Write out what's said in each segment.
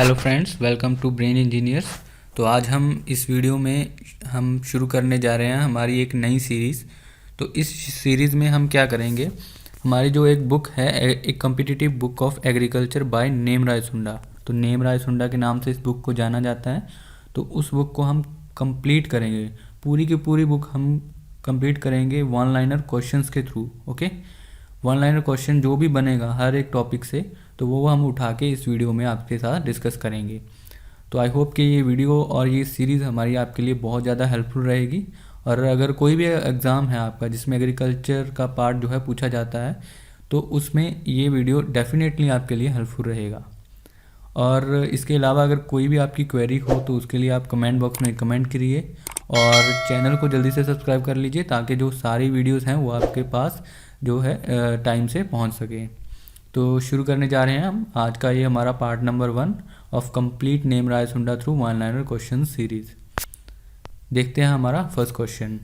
Hello friends, welcome to brain engineers. तो आज हम इस वीडियो में हम शुरू करने जा रहे हैं हमारी एक नई सीरीज़। तो इस सीरीज़ में हम क्या करेंगे, हमारी जो एक बुक है, एक competitive book of agriculture by name Rai Sunda. तो नेम राय सुंडा के नाम से इस बुक को जाना जाता है। तो उस बुक को हम कंप्लीट करेंगे, पूरी की पूरी बुक हम कंप्लीट करेंगे वन लाइनर क्वेश्चंस के through. Okay, one liner question जो भी बनेगा हर एक टॉपिक से, तो वो हम उठा के इस वीडियो में आपके साथ डिस्कस करेंगे। तो आई होप कि ये वीडियो और ये सीरीज़ हमारी आपके लिए बहुत ज़्यादा हेल्पफुल रहेगी। और अगर कोई भी एग्ज़ाम है आपका जिसमें एग्रीकल्चर का पार्ट जो है पूछा जाता है, तो उसमें ये वीडियो डेफिनेटली आपके लिए हेल्पफुल रहेगा। और इसके अलावा अगर कोई भी आपकी क्वेरी हो तो उसके लिए आप कमेंट बॉक्स में कमेंट करिए और चैनल को जल्दी से सब्सक्राइब कर लीजिए, ताकि जो सारी वीडियोस हैं वो आपके पास जो है टाइम से पहुंच सके। तो शुरू करने जा रहे हैं हम आज का ये हमारा part number 1 of complete name Rai Sunda through one liner question series. देखते हैं हमारा first question.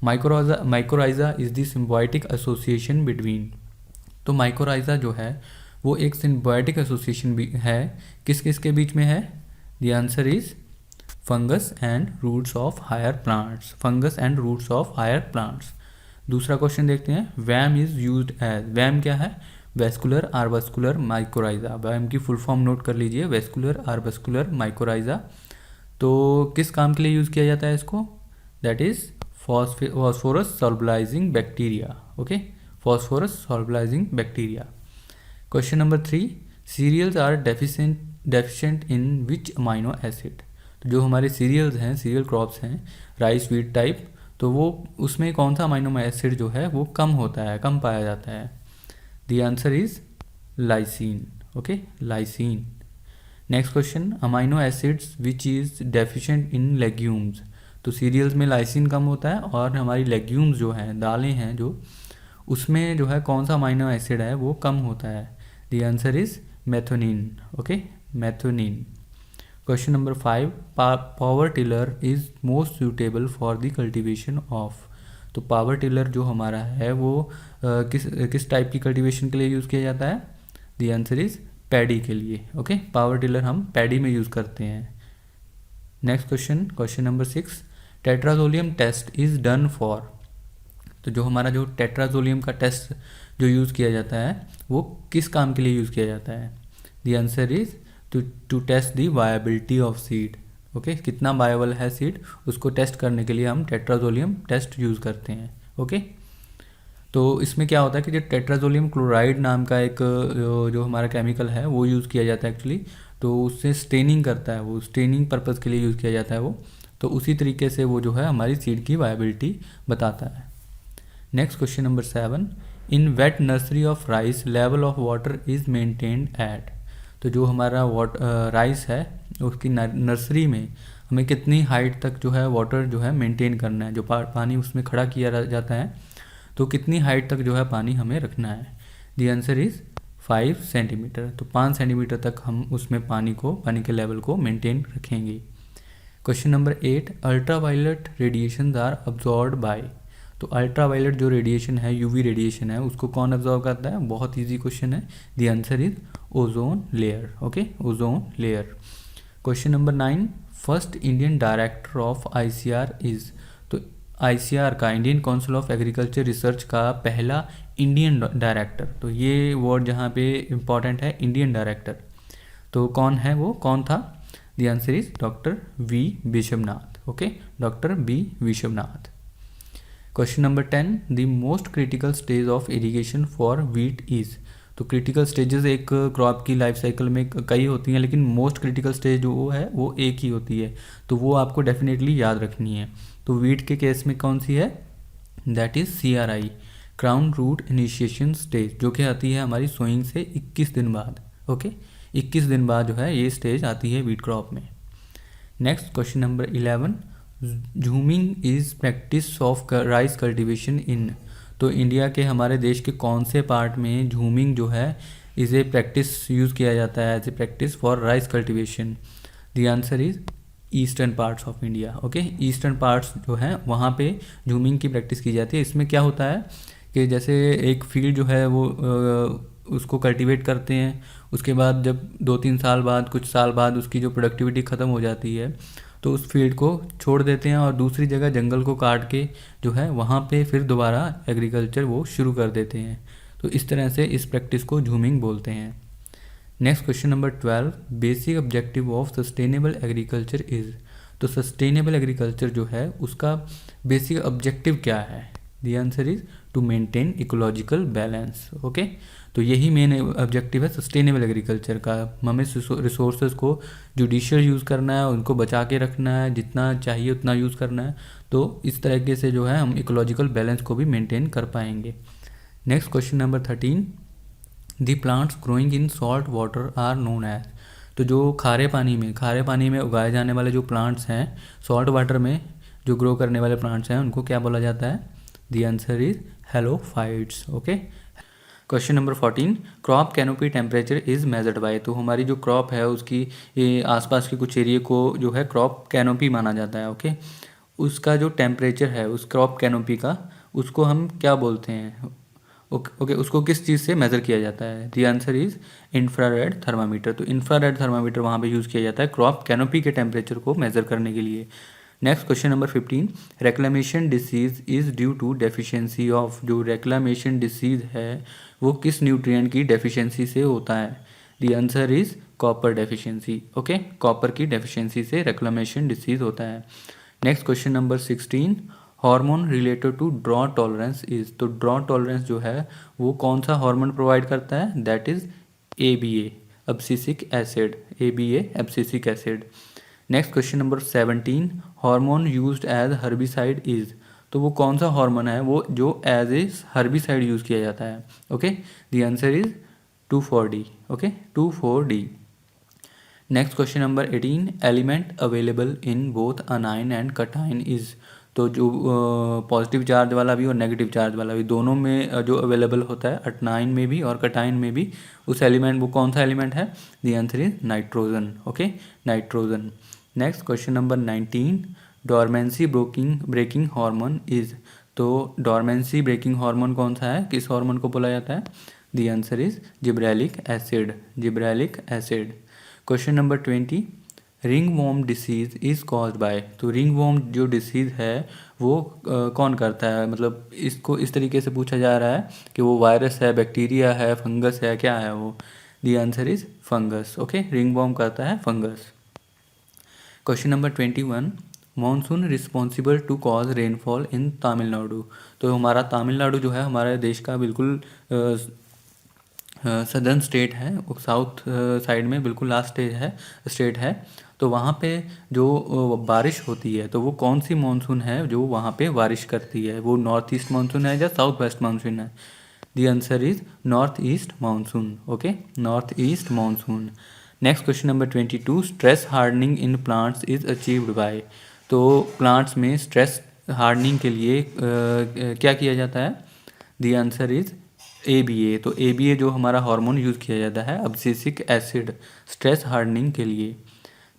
Mycorrhiza is the symbiotic association between. तो माइकोराइजा जो है वो एक सिम्बायोटिक एसोसिएशन भी है, किस किस के बीच में है? The answer is fungus and roots of higher plants. Fungus and roots of higher plants. दूसरा क्वेश्चन देखते हैं। VAM is used as. VAM क्या है? Vascular आर्बस्कुलर mycorrhiza. वैम की फुल फॉर्म नोट कर लीजिए, वेस्कुलर आर्बस्कुलर माइकोराइजा। तो किस काम के लिए यूज़ किया जाता है इसको? That is phosphorus solubilising bacteria. Okay, phosphorus solubilising bacteria. Question number 3। Cereals are deficient in which amino acid. तो जो हमारे सीरियल्स हैं, सीरियल क्रॉप्स हैं, राइस व्हीट टाइप, तो वो उसमें कौन सा अमाइनो एसिड जो है वो कम होता है, कम पाया जाता है? The answer is lysine. Okay, lysine. Next question. Amino acids which is deficient in legumes. तो सीरियल्स में लाइसिन कम होता है और हमारी लेग्यूम्स जो हैं, दालें हैं जो, उसमें जो है कौन सा अमाइनो एसिड है वो कम होता है? The answer is methionine. Okay, methionine. Question number 5। Power tiller is most suitable for the cultivation of. तो पावर टिलर जो हमारा है वो किस टाइप की कल्टीवेशन के लिए यूज़ किया जाता है? द आंसर इज पैडी के लिए। ओके, पावर टिलर हम पैडी में यूज़ करते हैं। Next question, question number 6। Tetrazolium test is done for. तो जो हमारा जो टेट्राजोलियम का टेस्ट जो यूज़ किया जाता है वो किस काम के लिए यूज़ किया जाता है? The answer is to test the viability of seed. Okay, कितना वायबल है सीड, उसको टेस्ट करने के लिए हम टेट्राजोलियम टेस्ट यूज़ करते हैं। ओके, तो इसमें क्या होता है कि जो टेट्राजोलियम क्लोराइड नाम का एक जो हमारा केमिकल है वो यूज़ किया जाता है एक्चुअली। तो उससे स्टेनिंग करता है, वो स्टेनिंग पर्पज़ के लिए यूज़ किया जाता है वो। तो उसी तरीके से वो जो है हमारी सीड की वायबिलिटी बताता है। Next question number 7। In wet nursery of rice level of water is maintained at. तो जो हमारा राइस है उसकी नर्सरी में हमें कितनी हाइट तक जो है वाटर जो है मेंटेन करना है, जो पानी उसमें खड़ा किया जाता है, तो कितनी हाइट तक जो है पानी हमें रखना है? The answer is 5 centimetre. तो 5 सेंटीमीटर तक हम उसमें पानी के लेवल को मेंटेन रखेंगे। Question number 8। Ultraviolet radiation are absorb by. तो अल्ट्रावायलेट जो रेडिएशन है, यूवी रेडिएशन है, उसको कौन अब्जॉर्व करता है? बहुत इजी क्वेश्चन है। The answer is ozone layer. Okay, ozone layer. Question number 9। First Indian director of ICR is. तो आईसीआर का, Indian council of agriculture research का पहला इंडियन डायरेक्टर, तो ये वर्ड जहाँ पे इम्पॉर्टेंट है, इंडियन डायरेक्टर, तो कौन है वो, कौन था? The answer is doctor V Vishwanath. Okay, doctor B Vishwanath. Question number 10। The most critical stage of irrigation for wheat is. तो क्रिटिकल स्टेजेस एक क्रॉप की लाइफ साइकिल में कई होती हैं, लेकिन मोस्ट क्रिटिकल स्टेज जो है वो एक ही होती है, तो वो आपको डेफिनेटली याद रखनी है। तो व्हीट के केस में कौन सी है? That is CRI, crown root initiation stage, जो कि आती है हमारी सोइंग से 21 दिन बाद। ओके, 21 दिन बाद जो है ये स्टेज आती है व्हीट क्रॉप में। Next question number 11। Jhuming is practice of rice cultivation इन। तो इंडिया के, हमारे देश के कौन से पार्ट में झूमिंग जो है इसे प्रैक्टिस यूज़ किया जाता है as a practice for rice cultivation? The answer is eastern parts of India. Okay, eastern parts जो हैं वहाँ पे झूमिंग की प्रैक्टिस की जाती है। इसमें क्या होता है कि जैसे एक फील्ड जो है वो उसको कल्टीवेट करते हैं। उसके बाद जब 2-3 साल बाद, कुछ साल बाद उसकी जो प्रोडक्टिविटी ख़त्म हो जाती है तो उस फील्ड को छोड़ देते हैं और दूसरी जगह जंगल को काट के जो है वहाँ पे फिर दोबारा एग्रीकल्चर वो शुरू कर देते हैं। तो इस तरह से इस प्रैक्टिस को झूमिंग बोलते हैं। Next question number 12, basic objective of sustainable agriculture is. तो सस्टेनेबल एग्रीकल्चर जो है उसका बेसिक ऑब्जेक्टिव क्या है? The answer is to maintain ecological balance. Okay, तो यही मेन ऑब्जेक्टिव है सस्टेनेबल एग्रीकल्चर का। हमें रिसोर्सेज को जुडिशियल यूज़ करना है, उनको बचा के रखना है, जितना चाहिए उतना यूज़ करना है। तो इस तरीके से जो है हम इकोलॉजिकल बैलेंस को भी मेंटेन कर पाएंगे। Next question number 13, the plants growing in salt water are known as. तो जो खारे पानी में उगाए जाने वाले जो प्लांट्स हैं, सॉल्ट वाटर में जो ग्रो करने वाले प्लांट्स हैं, उनको क्या बोला जाता है? The answer is halophytes. Okay, question number 14, crop canopy temperature is measured by. तो हमारी जो क्रॉप है उसकी आसपास के कुछ एरिया को जो है क्रॉप कैनोपी माना जाता है। ओके, उसका जो टेम्परेचर है उस क्रॉप कैनोपी का, उसको हम क्या बोलते हैं? ओके, उसको किस चीज़ से मेज़र किया जाता है? The answer is infrared thermometer. तो इंफ्रारेड थर्मामीटर वहाँ पे यूज़ किया जाता है क्रॉप कैनोपी के टेम्परेचर को मेज़र करने के लिए। Next question number 15, reclamation disease is due to deficiency of. जो रेक्लामेशन डिसीज़ है वो किस न्यूट्रिएंट की डेफिशिएंसी से होता है? The answer is copper deficiency. Okay, copper की डेफिशिएंसी से रेक्लामेशन डिसीज़ होता है। Next question number 16, hormone related to drought tolerance is. तो ड्रॉट टॉलरेंस जो है वो कौन सा हार्मोन प्रोवाइड करता है? That is ABA, abscisic acid. ABA abscisic acid. Next question number 17, hormone used as herbicide is. तो वो कौन सा हार्मोन है वो जो एज ए हर्बिसाइड यूज़ किया जाता है? Okay, the answer is 2,4-D। Okay, 2,4-D। Next question number 18, element available in both anion and कटाइन is. तो जो पॉजिटिव चार्ज वाला भी और नेगेटिव चार्ज वाला भी, दोनों में जो अवेलेबल होता है अटनाइन में भी और कटाइन में भी, उस एलिमेंट वो कौन सा एलिमेंट है? The answer is nitrogen. Okay, nitrogen. Next question number 19, dormancy breaking hormone is. तो डोरमेंसी ब्रेकिंग हार्मोन कौन सा है? किस हार्मोन को बोला जाता है? The answer is gibberellic acid. Gibberellic acid. Question number 20, ring worm disease is caused by. तो रिंग वॉर्म जो डिसीज़ है वो कौन करता है? मतलब इसको इस तरीके से पूछा जा रहा है कि वो वायरस है, बैक्टीरिया है, फंगस है, क्या है वो? The answer is fungus. Okay, ring worm करता है fungus. Question number 21, monsoon responsible to cause rainfall in Tamil Nadu. तो हमारा तमिलनाडु जो है हमारे देश का बिल्कुल सदर्न स्टेट है, साउथ साइड में बिल्कुल लास्ट स्टेट है। तो वहाँ पे जो बारिश होती है तो वो कौन सी मानसून है जो वहाँ पे बारिश करती है? वो नॉर्थ ईस्ट मानसून है या साउथ वेस्ट मानसून है? The answer is north east monsoon. Okay, north east monsoon. Next question number 22, stress hardening in plants is achieved by. तो प्लांट्स में स्ट्रेस हार्डनिंग के लिए क्या किया जाता है? The answer is ABA। तो ABA जो हमारा हार्मोन यूज़ किया जाता है एब्सिसिक एसिड, स्ट्रेस हार्डनिंग के लिए।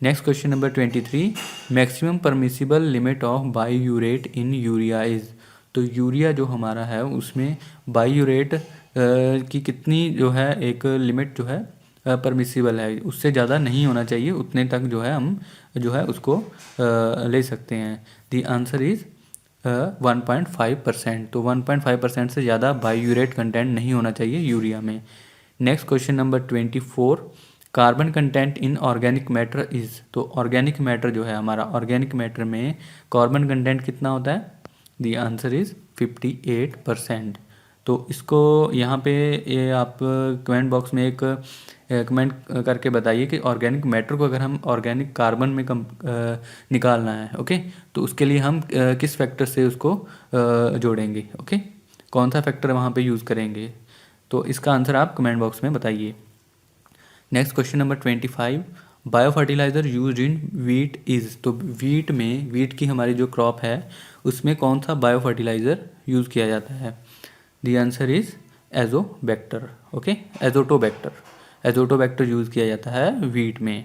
Next question number 23, maximum permissible limit of biuret in urea is. तो यूरिया जो हमारा है उसमें बाईयूरेट की कितनी जो है एक लिमिट जो है परमिसिबल है, उससे ज़्यादा नहीं होना चाहिए, उतने तक जो है हम जो है उसको ले सकते हैं। The answer is 1.5%। तो 1.5% से ज़्यादा बाईयूरेट कंटेंट नहीं होना चाहिए यूरिया में। Next question number 24, carbon content in organic matter is. तो ऑर्गेनिक मैटर जो है हमारा, ऑर्गेनिक मैटर में कार्बन कंटेंट कितना होता है? The answer is 58%। तो इसको यहाँ पे ये आप कमेंट बॉक्स में एक कमेंट करके बताइए कि ऑर्गेनिक मैटर को अगर हम ऑर्गेनिक कार्बन में निकालना है, ओके, तो उसके लिए हम किस फैक्टर से उसको जोड़ेंगे? ओके, कौन सा फैक्टर वहाँ पे यूज़ करेंगे? तो इसका आंसर आप कमेंट बॉक्स में बताइए। Next question number 25, bio fertiliser use in wheat is. तो वीट में, वीट की हमारी जो क्रॉप है उसमें कौन सा बायो फर्टिलाइज़र यूज़ किया जाता है? The answer is azotobacter. Okay, azotobacter. Azotobacter use किया जाता है वीट में।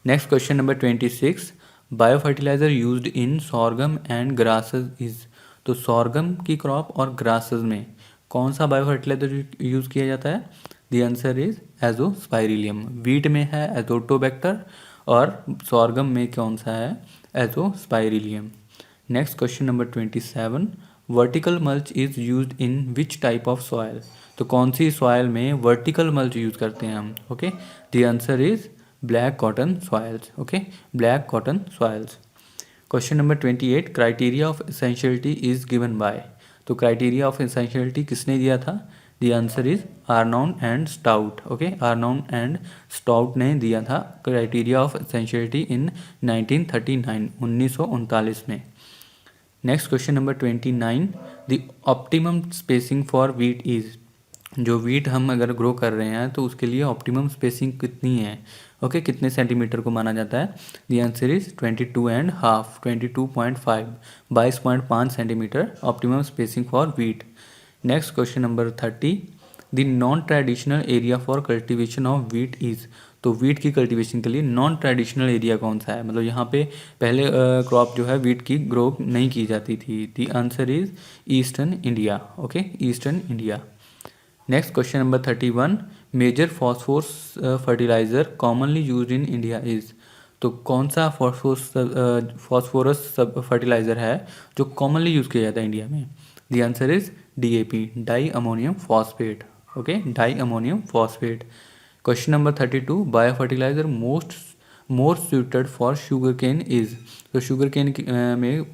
Next question number 26, bio fertiliser used in sorghum and grasses is. तो सॉर्गम की क्रॉप और ग्रासेस में कौन सा बायो फर्टिलाइज़र यूज़ किया जाता है? The answer is azospirillum. Wheat में है एजोटोबैक्टर और सॉर्गम में कौन सा है, azospirillum. Next question number 27, vertical mulch is used in which type of soil. तो कौन सी सॉयल में वर्टिकल मल्च यूज करते हैं हम, okay. The answer is black cotton soils, okay, black cotton soils. Question number 28, criteria of essentiality is given by. तो criteria of essentiality किसने दिया था, the answer is Arnon and stout, okay, Arnon and stout ने दिया था criteria of essentiality इन 1939, 1939 में। Next question number 29, the optimum spacing for wheat is. जो wheat हम अगर ग्रो कर रहे हैं तो उसके लिए ऑप्टिमम स्पेसिंग कितनी है, ओके, कितने सेंटीमीटर को माना जाता है। The answer is 22.5, 22.5, 22.5 centimetre optimum spacing for wheat. Next question number 30, the non traditional area for cultivation of wheat is. तो वीट की कल्टीवेशन के लिए नॉन ट्रेडिशनल एरिया कौन सा है, मतलब यहाँ पे पहले क्रॉप जो है वीट की ग्रो नहीं की जाती थी। The answer is eastern India, okay, eastern India. Next question number 31, major phosphorus fertiliser commonly used in India is. तो कौन सा फॉस्फोरस फर्टिलाइजर है जो कॉमनली यूज़ किया जाता है इंडिया में। The answer is DAP, di ammonium phosphate, okay, di ammonium phosphate. Question number 32, bio fertiliser more suited for sugar cane is. तो शुगर केन में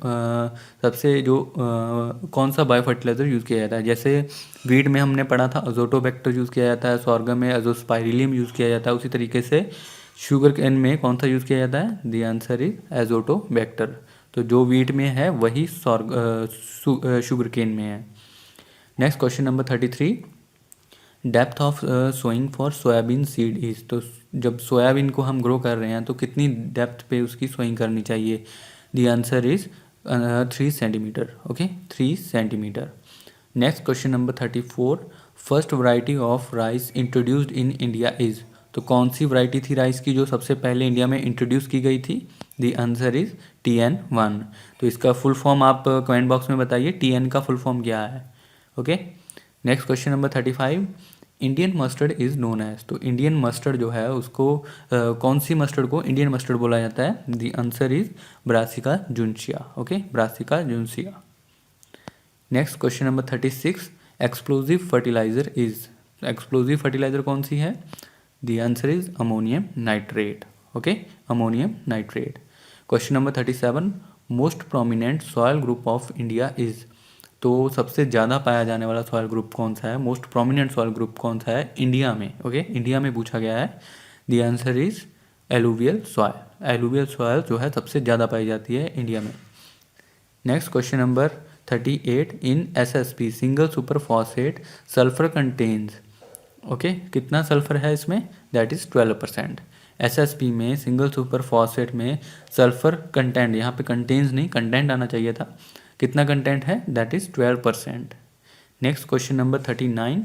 सबसे जो कौन सा बायो फर्टिलाइजर यूज़ किया जाता है, जैसे वीट में हमने पढ़ा था अजोटोबैक्टर यूज़ किया जाता है, सॉर्गम में एजोस्पाइरिलियम यूज़ किया जाता है, उसी तरीके से शुगर केन में कौन सा यूज़ किया जाता है, द आंसर इज एजोटोबैक्टर। तो जो वीट में है वही शुगर केन में है। Next question number 33, depth of sowing for soybean seed is. तो जब सोयाबीन को हम ग्रो कर रहे हैं तो कितनी डेप्थ पे उसकी सोइंग करनी चाहिए। The answer is 3 centimetre, okay, 3 centimetre. Next question number 34, first variety of rice introduced in India is. तो कौन सी वैरायटी थी राइस की जो सबसे पहले इंडिया में इंट्रोड्यूस की गई थी। The answer is TN1। तो इसका फुल फॉर्म आप कमेंट बॉक्स में बताइए TN का फुल फॉर्म क्या है, okay. Next question number 35, Indian mustard is known as. तो इंडियन मस्टर्ड जो है उसको कौन सी मस्टर्ड को इंडियन मस्टर्ड बोला जाता है। The answer is brassica juncea, okay, brassica juncea. Next question number 36, explosive fertiliser is. Explosive fertiliser कौन सी है। The answer is ammonium nitrate, okay, ammonium nitrate. Question number 37, most prominent soil group of India is. तो सबसे ज़्यादा पाया जाने वाला soil group कौन सा है, मोस्ट प्रोमिनेंट सॉयल ग्रुप कौन सा है इंडिया में, ओके, इंडिया में पूछा गया है। The answer is alluvial soil. Alluvial soil जो है सबसे ज़्यादा पाई जाती है इंडिया में। नेक्स्ट क्वेश्चन नंबर 38, इन SSP single super phosphate sulphur contains, okay, कितना सल्फर है इसमें, दैट इज 12%। SSP में सिंगल सुपर फॉस्फेट में सल्फर कंटेंट, यहाँ पे कंटेन्स नहीं कंटेंट आना चाहिए था, कितना कंटेंट है, that is 12%। Next question number 39,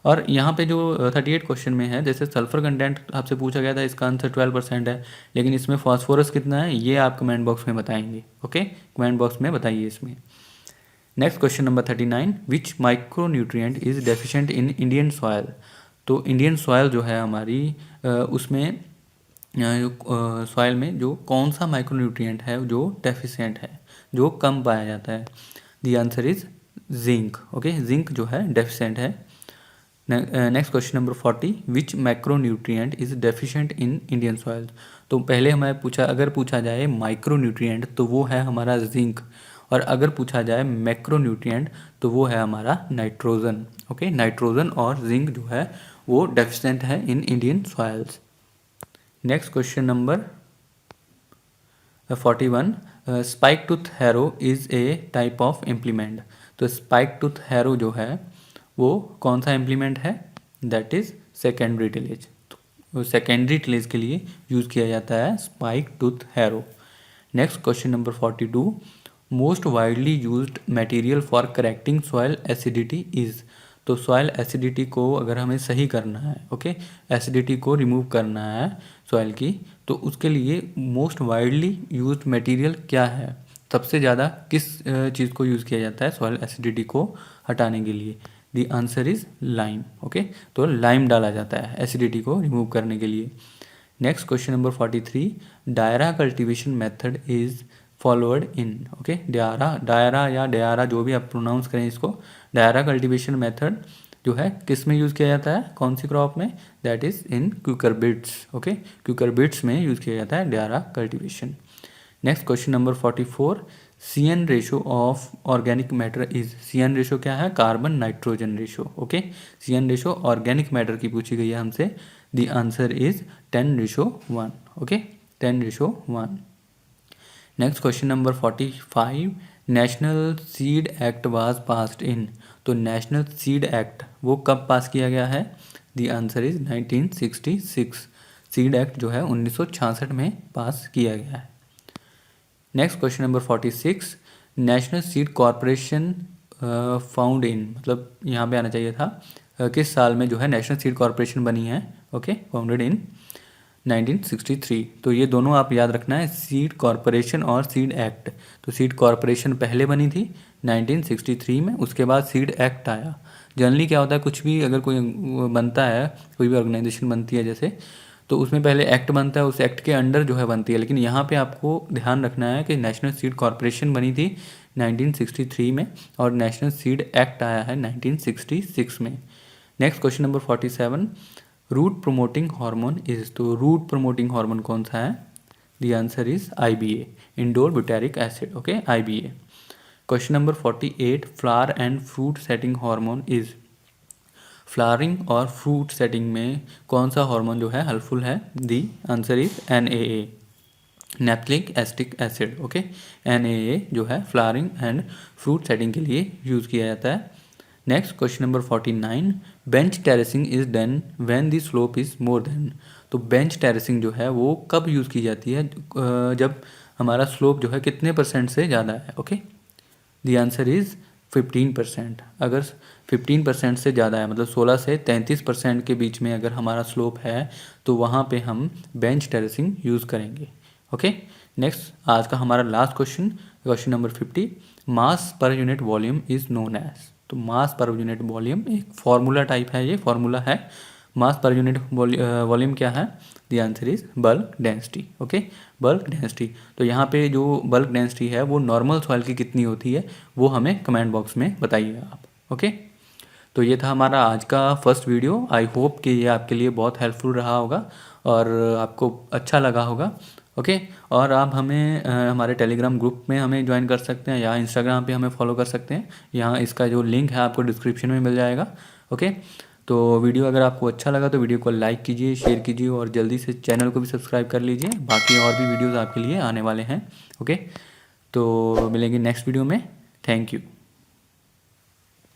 और यहाँ पे जो 38 क्वेश्चन में है, जैसे सल्फर कंटेंट आपसे पूछा गया था, इसका आंसर 12% है, लेकिन इसमें फॉस्फोरस कितना है ये आप कमेंट बॉक्स में बताएंगे, ओके, कमेंट बॉक्स में बताइए इसमें। Next question number 39, which micronutrient is deficient in Indian soil. तो इंडियन सॉयल जो है हमारी उसमें सॉयल में जो कौन सा माइक्रोन्यूट्रिएंट है जो डेफिशिएंट है, जो कम पाया जाता है। The answer is zinc, okay, zinc जो है डेफिशिएंट है। Next question number 40, which macronutrient is deficient in Indian soil. तो पहले हमें अगर पूछा जाए माइक्रोन्यूट्रिएंट तो वो है हमारा जिंक, और अगर पूछा जाए मैक्रोन्यूट्रिएंट तो वो है हमारा नाइट्रोजन, ओके, नाइट्रोजन और जिंक जो है वो डेफिशिएंट है in Indian soils. Next question number 41, spike tooth harrow is a type of implement. तो स्पाइक टूथ हैरो जो है वो कौन सा इम्प्लीमेंट है, दैट इज़ सेकेंडरी टिलेज। तो सेकेंडरी टिलेज के लिए यूज़ किया जाता है spike tooth harrow. Next question number 42, most widely used material for correcting soil acidity is. तो सॉइल एसिडिटी को अगर हमें सही करना है, ओके, एसिडिटी को रिमूव करना है सॉइल की, तो उसके लिए मोस्ट वाइडली यूज्ड मटेरियल क्या है, सबसे ज़्यादा किस चीज़ को यूज़ किया जाता है सॉइल एसिडिटी को हटाने के लिए। The answer is lime. Okay, तो लाइम डाला जाता है एसिडिटी को रिमूव करने के लिए। Next question number 43, diara cultivation method is followed in. Okay, diara या डायरा जो भी आप प्रोनाउंस करें इसको, डायरा कल्टीवेशन मेथड जो है किस में यूज़ किया जाता है, कौन सी क्रॉप में, that is in cucurbits. Okay, cucurbits में यूज़ किया जाता है diara cultivation. Next question number 44, CN ratio of organic matter is. CN ratio क्या है, carbon nitrogen ratio. Okay, CN ratio organic matter की पूछी गई है हमसे। The answer is 10:1। Okay, 10:1। Next question number 45, national seed act was passed in. तो national seed act वो कब पास किया गया है, the answer is 1966। Seed act जो है 1966 में पास किया गया है। Next question number 46, national seed corporation found in, मतलब यहाँ पे आना चाहिए था किस साल में जो है नेशनल सीड कॉरपोरेशन बनी है। Okay, founded in 1963। तो ये दोनों आप याद रखना है, सीड कॉरपोरेशन और सीड एक्ट। तो सीड कॉरपोरेशन पहले बनी थी 1963 में, उसके बाद सीड एक्ट आया। जनरली क्या होता है, कुछ भी अगर कोई बनता है, कोई भी ऑर्गेनाइजेशन बनती है जैसे, तो उसमें पहले एक्ट बनता है, उस एक्ट के अंडर जो है बनती है। लेकिन यहाँ पे आपको ध्यान रखना है कि नेशनल सीड कॉरपोरेशन बनी थी 1963 में और नेशनल सीड एक्ट आया है 1966 में। Next question number 47, root promoting hormone is. तो रूट प्रोमोटिंग हार्मोन कौन सा है, the answer is IBA, indole butyric acid. Okay, IBA। Question number 48, flower and fruit setting hormone is. Flowering और fruit setting में कौन सा हार्मोन जो है हेल्पफुल है, the answer is NAA, naphthalic acetic acid. Okay, NAA जो है flowering and fruit setting के लिए यूज़ किया जाता है। Next question number 49, bench terracing is done when the slope is more than. तो बेंच टेरेसिंग जो है वो कब यूज़ की जाती है, जब हमारा स्लोप जो है कितने % से ज़्यादा है। Okay, the answer is 15%। अगर 15% से ज़्यादा है, मतलब 16 से 33% के बीच में अगर हमारा स्लोप है तो वहाँ पे हम बेंच टेरेसिंग यूज़ करेंगे। ओके, नेक्स्ट आज का हमारा last question, question number 50, mass per unit volume is known as. तो मास पर यूनिट वॉल्यूम एक फार्मूला टाइप है, ये फार्मूला है। मास पर यूनिट वॉल्यूम क्या है, the answer is bulk density. Okay, bulk density. तो यहाँ पे जो बल्क डेंसिटी है वो नॉर्मल सॉइल की कितनी होती है वो हमें कमेंट बॉक्स में बताइएगा आप। ओके, तो ये था हमारा आज का फर्स्ट वीडियो। आई होप कि ये आपके लिए बहुत हेल्पफुल रहा होगा और आपको अच्छा लगा होगा। ओके, और आप हमें हमारे टेलीग्राम ग्रुप में हमें ज्वाइन कर सकते हैं या इंस्टाग्राम पे हमें फॉलो कर सकते हैं। यहाँ इसका जो लिंक है आपको डिस्क्रिप्शन में मिल जाएगा। ओके, तो वीडियो अगर आपको अच्छा लगा तो वीडियो को लाइक कीजिए, शेयर कीजिए और जल्दी से चैनल को भी सब्सक्राइब कर लीजिए। बाकी और भी वीडियोज़ आपके लिए आने वाले हैं। ओके, तो मिलेंगे नेक्स्ट वीडियो में। Thank you.